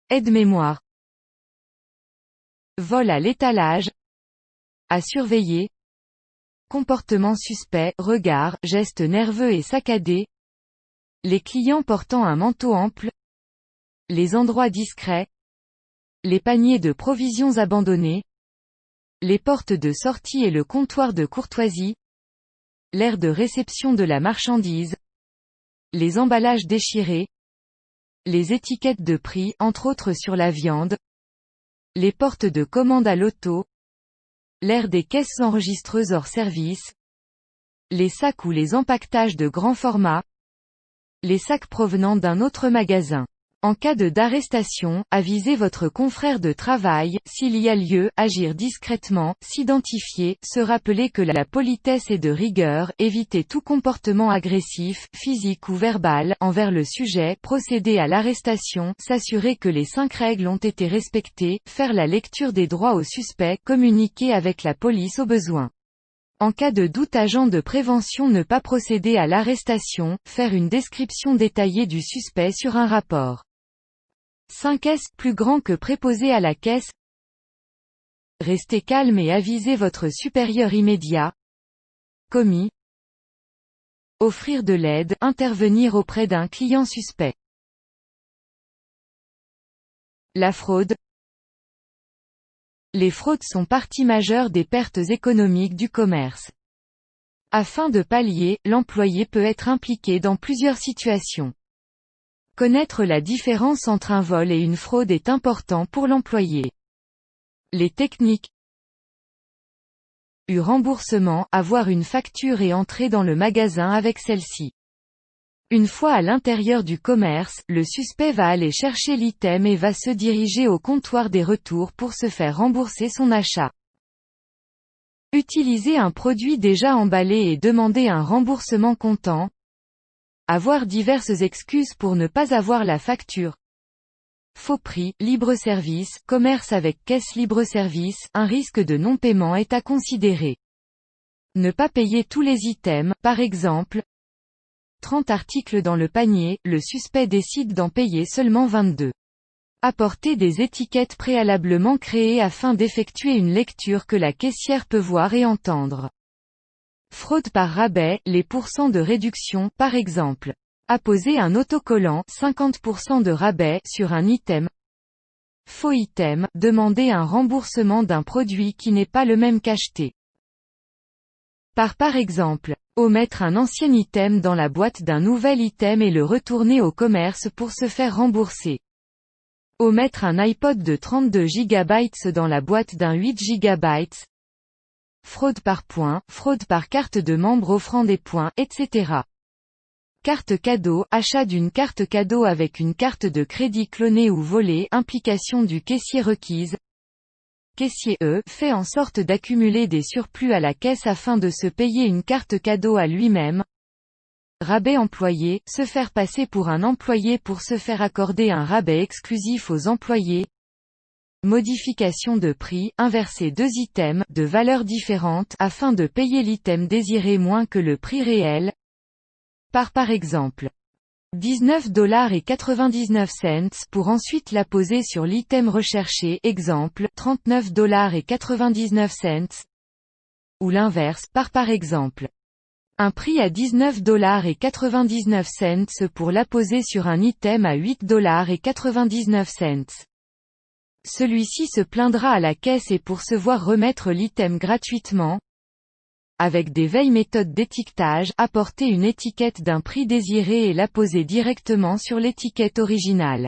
Aide-mémoire. Vol à l'étalage. À surveiller. Comportement suspect, regard, gestes nerveux et saccadés. Les clients portant un manteau ample. Les endroits discrets. Les paniers de provisions abandonnés. Les portes de sortie et le comptoir de courtoisie. L'aire de réception de la marchandise. Les emballages déchirés. Les étiquettes de prix, entre autres sur la viande. Les portes de commande à l'auto. L'aire des caisses enregistreuses hors service. Les sacs ou les empaquetages de grand format. Les sacs provenant d'un autre magasin. En cas d'arrestation, avisez votre confrère de travail, s'il y a lieu, agir discrètement, s'identifier, se rappeler que la politesse est de rigueur, éviter tout comportement agressif, physique ou verbal, envers le sujet, procéder à l'arrestation, s'assurer que les 5 règles ont été respectées, faire la lecture des droits au suspect, communiquer avec la police au besoin. En cas de doute, agent de prévention, ne pas procéder à l'arrestation, faire une description détaillée du suspect sur un rapport. 5S plus grand que préposé à la caisse. Restez calme et avisez votre supérieur immédiat. Commis. Offrir de l'aide, intervenir auprès d'un client suspect. La fraude. Les fraudes sont partie majeure des pertes économiques du commerce. Afin de pallier, l'employé peut être impliqué dans plusieurs situations. Connaître la différence entre un vol et une fraude est important pour l'employé. Les techniques. Remboursement, avoir une facture et entrer dans le magasin avec celle-ci. Une fois à l'intérieur du commerce, le suspect va aller chercher l'item et va se diriger au comptoir des retours pour se faire rembourser son achat. Utiliser un produit déjà emballé et demander un remboursement comptant. Avoir diverses excuses pour ne pas avoir la facture. Faux prix, libre-service, commerce avec caisse libre-service, un risque de non-paiement est à considérer. Ne pas payer tous les items, par exemple, 30 articles dans le panier, le suspect décide d'en payer seulement 22. Apporter des étiquettes préalablement créées afin d'effectuer une lecture que la caissière peut voir et entendre. Fraude par rabais, les pourcents de réduction, par exemple. Apposer un autocollant, 50% de rabais, sur un item. Faux item, demander un remboursement d'un produit qui n'est pas le même qu'acheté. Par exemple, omettre un ancien item dans la boîte d'un nouvel item et le retourner au commerce pour se faire rembourser. Omettre un iPod de 32 GB dans la boîte d'un 8 GB. Fraude par points, fraude par carte de membre offrant des points, etc. Carte cadeau, achat d'une carte cadeau avec une carte de crédit clonée ou volée, implication du caissier requise. Caissier fait en sorte d'accumuler des surplus à la caisse afin de se payer une carte cadeau à lui-même. Rabais employé, se faire passer pour un employé pour se faire accorder un rabais exclusif aux employés. Modification de prix, inverser 2 items, de valeurs différentes, afin de payer l'item désiré moins que le prix réel. Par exemple, $19,99 pour ensuite la poser sur l'item recherché, exemple, $39,99. Ou l'inverse, par exemple. Un prix à $19,99 pour l'apposer sur un item à $8,99. Celui-ci se plaindra à la caisse et pour se voir remettre l'item gratuitement. Avec des veilles méthodes d'étiquetage, apporter une étiquette d'un prix désiré et l'apposer directement sur l'étiquette originale.